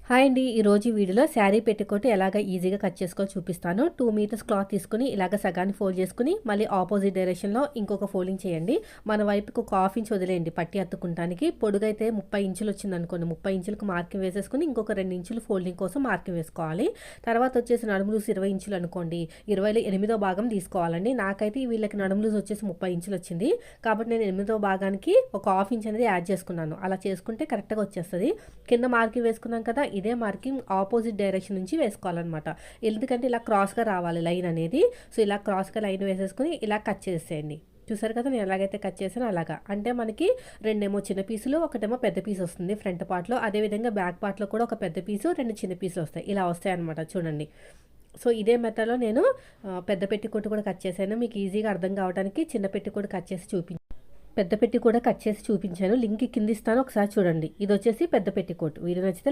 Hi అండి. ఈరోజు ఈ వీడియోలో శారీ పెట్టికోట్ ఎలాగ ఈజీగా కట్ చేసుకోవాలో చూపిస్తాను. 2 మీటర్స్ క్లాత్ తీసుకొని ఇలాగ సగాన్ని ఫోల్డ్ చేసుకొని మళ్ళీ ఆపోజిట్ డైరెక్షన్‌లో ఇంకొక ఫోల్డింగ్ చేయండి. మన వైపుకి ఒక హాఫ్ ఇంచ్ వదిలేయండి పట్టి అతుక్కుంటానికి. పొడుగైతే 30 ఇంచులు వచ్చిందనుకోండి, 30 ఇంచులకు మార్కింగ్ వేసేసుకొని ఇంకొక 2 ఇంచులు ఫోల్డింగ్ కోసం మార్కింగ్ వేసుకోవాలి. తర్వాత వచ్చేసి నడుము లూజ్ 20 ఇంచులు అనుకోండి. 20లో 8వ భాగం తీసుకోవాలండి. నాకైతే వీళ్ళకి నడుము లూజ్ వచ్చేసి 30 ఇంచులు వచ్చింది. కాబట్టి నేను 8వ భాగానికి ఒక హాఫ్ ఇంచ్ అనేది యాడ్ చేసుకున్నాను. అలా చేసుకుంటే కరెక్ట్‌గా వచ్చేస్తది. కింద మార్కింగ్ వేసుకున్నాం కదా, ఇదే మార్కింగ్ ఆపోజిట్ డైరెక్షన్ నుంచి వేసుకోవాలన్నమాట. ఎందుకంటే ఇలా క్రాస్గా రావాలి లైన్ అనేది. సో ఇలా క్రాస్గా లైన్ వేసేసుకుని ఇలా కట్ చేసేయండి. చూసారు కదా, నేను ఎలాగైతే కట్ చేసానో అలాగా. అంటే మనకి రెండేమో చిన్న పీసులు, ఒకటేమో పెద్ద పీస్ వస్తుంది ఫ్రంట్ పార్ట్లో. అదేవిధంగా బ్యాక్ పార్ట్లో కూడా ఒక పెద్ద పీసు, 2 చిన్న పీసులు వస్తాయి. ఇలా వస్తాయి అనమాట, చూడండి. సో ఇదే మెథడ్లో నేను పెద్ద పెట్టికోట్ కూడా కట్ చేశాను. మీకు ఈజీగా అర్థం కావడానికి చిన్న పెట్టికోట్ కట్ చేసి పెద్ద పెట్టి కూడా కట్ చేసి చూపించాను. లింక్ కింద ఇస్తాను, ఒకసారి చూడండి. ఇది వచ్చేసి పెద్ద పెట్టికోట్. వీడియో నచ్చితే